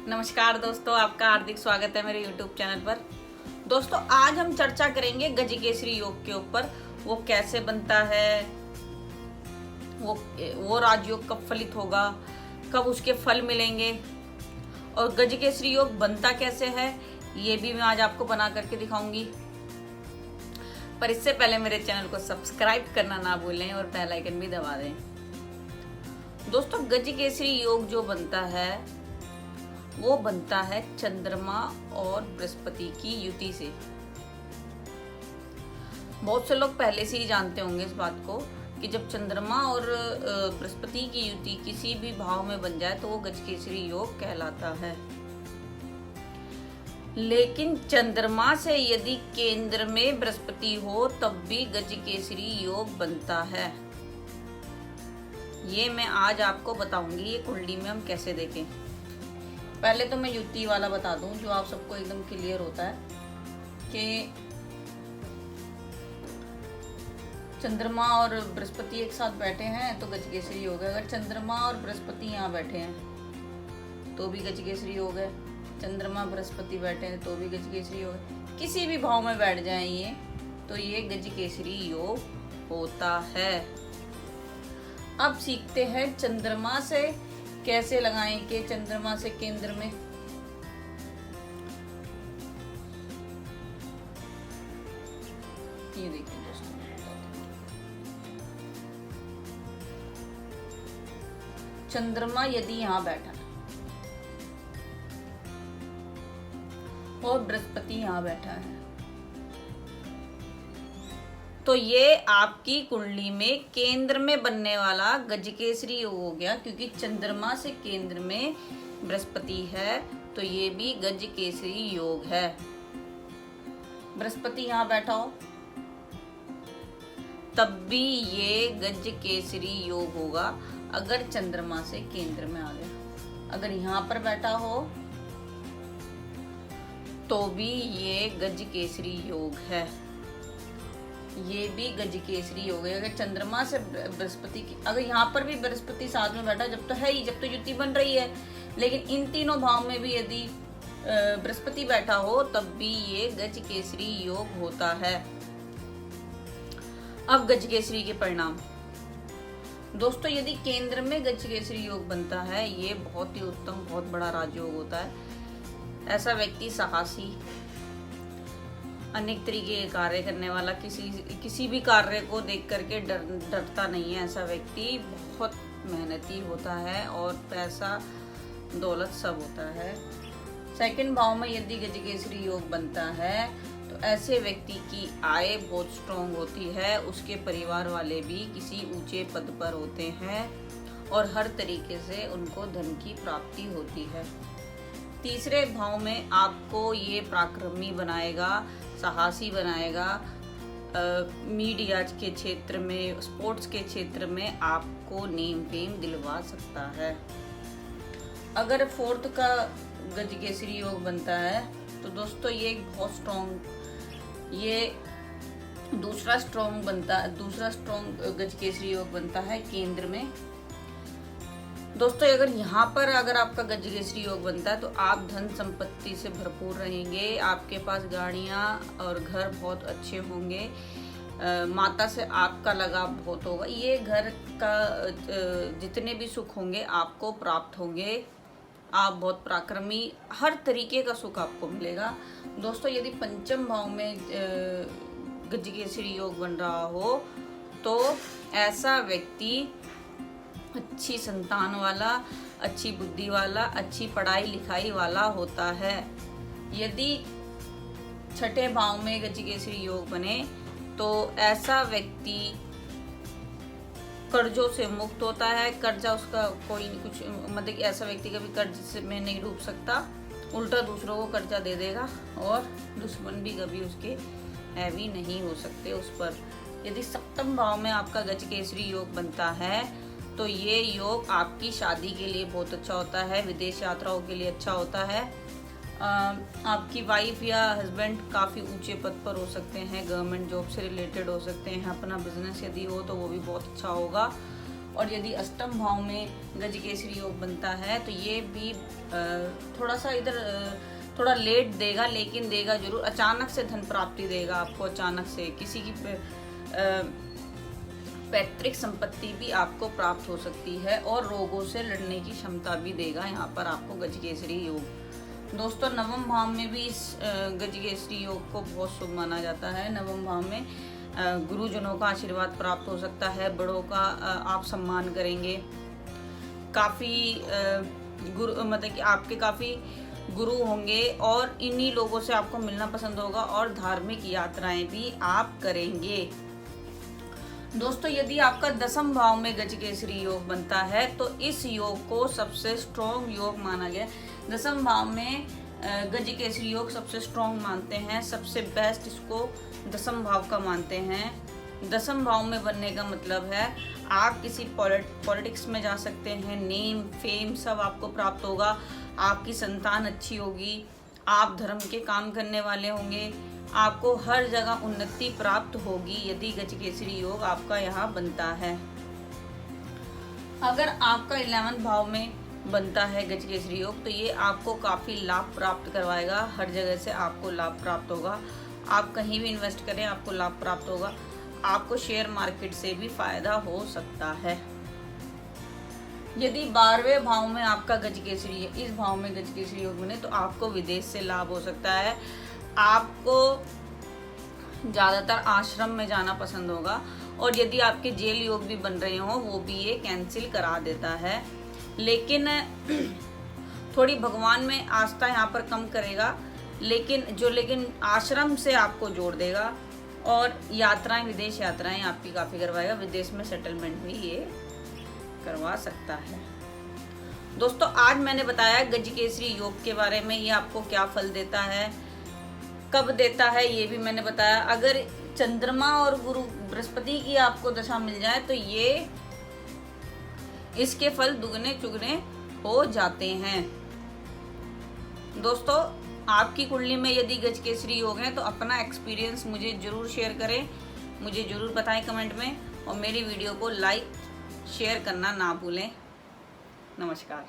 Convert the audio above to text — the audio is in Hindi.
नमस्कार दोस्तों, आपका हार्दिक स्वागत है मेरे YouTube चैनल पर। दोस्तों, आज हम चर्चा करेंगे गजकेसरी योग के ऊपर। वो कैसे बनता है, वो राजयोग कब फलित होगा, कब उसके फल मिलेंगे और गजकेसरी योग बनता कैसे है, ये भी मैं आज आपको बना करके दिखाऊंगी। पर इससे पहले मेरे चैनल को सब्सक्राइब करना ना भूलें और बेल आइकन भी दबा दें। दोस्तों, गजकेसरी योग जो बनता है वो बनता है चंद्रमा और बृहस्पति की युति से। बहुत से लोग पहले से ही जानते होंगे इस बात को कि जब चंद्रमा और बृहस्पति की युति किसी भी भाव में बन जाए तो वो गजकेसरी योग कहलाता है। लेकिन चंद्रमा से यदि केंद्र में बृहस्पति हो तब भी गजकेसरी योग बनता है। ये मैं आज आपको बताऊंगी, ये कुंडली में हम कैसे देखें। पहले तो मैं युति वाला बता दूं जो आप सबको एकदम क्लियर होता है कि चंद्रमा और बृहस्पति एक साथ बैठे हैं तो गजकेसरी योग है। अगर चंद्रमा और बृहस्पति यहाँ बैठे हैं तो भी गजकेसरी योग है। चंद्रमा बृहस्पति बैठे हैं तो भी गजकेसरी योग है। किसी भी भाव में बैठ जाए ये तो ये गजकेसरी योग होता है। अब सीखते हैं चंद्रमा से कैसे लगाएं कि चंद्रमा से केंद्र में। ये देखिए दोस्तों, चंद्रमा यदि यहां बैठा है और बृहस्पति यहां बैठा है तो ये आपकी कुंडली में केंद्र में बनने वाला गजकेसरी योग हो गया। क्योंकि चंद्रमा से केंद्र में बृहस्पति है तो ये भी गजकेसरी योग है। बृहस्पति यहां बैठा हो तब भी ये गजकेसरी योग होगा अगर चंद्रमा से केंद्र में आ गया। अगर यहां पर बैठा हो तो भी ये गजकेसरी योग है। ये भी गजकेसरी योग है। अगर चंद्रमा से बृहस्पति की, अगर यहाँ पर भी बृहस्पति साथ में बैठा, जब तो है ही, जब तो युति बन रही है, लेकिन इन तीनों भाव में भी यदि बृहस्पति बैठा हो तब भी ये गजकेसरी योग होता है। अब गजकेसरी के परिणाम। दोस्तों, यदि केंद्र में गजकेसरी योग बनता है ये बहुत ही उत्तम, बहुत बड़ा राजयोग होता है। ऐसा व्यक्ति साहसी, अनेक तरीके के कार्य करने वाला, किसी भी कार्य को देख करके डरता नहीं है। ऐसा व्यक्ति बहुत मेहनती होता है और पैसा दौलत सब होता है। सेकंड भाव में यदि गजकेसरी योग बनता है तो ऐसे व्यक्ति की आय बहुत स्ट्रांग होती है। उसके परिवार वाले भी किसी ऊंचे पद पर होते हैं और हर तरीके से उनको धन की प्राप्ति होती है। तीसरे भाव में आपको ये पराक्रमी बनाएगा, साहसी बनाएगा। मीडिया के क्षेत्र में, स्पोर्ट्स के क्षेत्र में आपको नेम फेम दिलवा सकता है। अगर फोर्थ का गजकेसरी योग बनता है तो दोस्तों ये बहुत स्ट्रॉन्ग, ये दूसरा स्ट्रॉन्ग गजकेसरी योग बनता है केंद्र में। दोस्तों, अगर यहाँ पर अगर आपका गजकेसरी योग बनता है तो आप धन संपत्ति से भरपूर रहेंगे। आपके पास गाड़ियाँ और घर बहुत अच्छे होंगे। माता से आपका लगाव बहुत होगा। ये घर का जितने भी सुख होंगे आपको प्राप्त होंगे। आप बहुत पराक्रमी, हर तरीके का सुख आपको मिलेगा। दोस्तों, यदि पंचम भाव में गजकेसरी योग बन रहा हो तो ऐसा व्यक्ति अच्छी संतान वाला, अच्छी बुद्धि वाला, अच्छी पढ़ाई लिखाई वाला होता है। यदि छठे भाव में गजकेसरी योग बने तो ऐसा व्यक्ति कर्जों से मुक्त होता है। कर्जा उसका कोई कुछ, मतलब ऐसा व्यक्ति कभी कर्ज से में नहीं डूब सकता, उल्टा दूसरों को कर्जा दे देगा और दुश्मन भी कभी उसके हैवी नहीं हो सकते उस पर। यदि सप्तम भाव में आपका गजकेसरी योग बनता है तो ये योग आपकी शादी के लिए बहुत अच्छा होता है, विदेश यात्राओं के लिए अच्छा होता है। आपकी वाइफ या हस्बैंड काफ़ी ऊंचे पद पर हो सकते हैं, गवर्नमेंट जॉब से रिलेटेड हो सकते हैं। अपना बिजनेस यदि हो तो वो भी बहुत अच्छा होगा। और यदि अष्टम भाव में गजकेसरी योग बनता है तो ये भी थोड़ा सा इधर थोड़ा लेट देगा, लेकिन देगा जरूर। अचानक से धन प्राप्ति देगा आपको, अचानक से किसी की पैतृक संपत्ति भी आपको प्राप्त हो सकती है, और रोगों से लड़ने की क्षमता भी देगा यहाँ पर आपको गजकेसरी योग। दोस्तों नवम भाव में भी इस गजकेसरी योग को बहुत शुभ माना जाता है। नवम भाव में गुरुजनों का आशीर्वाद प्राप्त हो सकता है, बड़ों का आप सम्मान करेंगे, काफ़ी मतलब कि आपके काफ़ी गुरु होंगे, और इन्हीं लोगों से आपको मिलना पसंद होगा, और धार्मिक यात्राएं भी आप करेंगे। दोस्तों यदि आपका दसम भाव में गजकेसरी योग बनता है तो इस योग को सबसे स्ट्रॉन्ग योग माना गया। दसम भाव में गजकेसरी योग सबसे स्ट्रॉन्ग मानते हैं, सबसे बेस्ट इसको दसम भाव का मानते हैं। दसम भाव में बनने का मतलब है आप किसी पॉलिटिक्स में जा सकते हैं, नेम फेम सब आपको प्राप्त होगा, आपकी संतान अच्छी होगी, आप धर्म के काम करने वाले होंगे, आपको हर जगह उन्नति प्राप्त होगी यदि गजकेसरी योग आपका यहाँ बनता है। अगर आपका 11 भाव में बनता है गजकेसरी योग तो ये आपको काफ़ी लाभ प्राप्त करवाएगा, हर जगह से आपको लाभ प्राप्त होगा। आप कहीं भी इन्वेस्ट करें आपको लाभ प्राप्त होगा, आपको शेयर मार्केट से भी फायदा हो सकता है। यदि 12वें भाव में आपका गजकेसरी, इस भाव में गजकेसरी योग बने तो आपको विदेश से लाभ हो सकता है। आपको ज़्यादातर आश्रम में जाना पसंद होगा, और यदि आपके जेल योग भी बन रहे हो वो भी ये कैंसिल करा देता है। लेकिन थोड़ी भगवान में आस्था यहाँ पर कम करेगा, लेकिन आश्रम से आपको जोड़ देगा, और यात्राएं, विदेश यात्राएं आपकी काफ़ी करवाएगा, विदेश में सेटलमेंट भी ये करवा सकता है। दोस्तों आज मैंने बताया गजकेसरी योग के बारे में, ये आपको क्या फल देता है, कब देता है, ये भी मैंने बताया। अगर चंद्रमा और गुरु बृहस्पति की आपको दशा मिल जाए तो ये इसके फल दुगने चुगने हो जाते हैं। दोस्तों आपकी कुंडली में यदि गजकेसरी योग है तो अपना एक्सपीरियंस मुझे जरूर शेयर करें, मुझे जरूर बताएं कमेंट में, और मेरी वीडियो को लाइक शेयर करना ना भूलें। नमस्कार।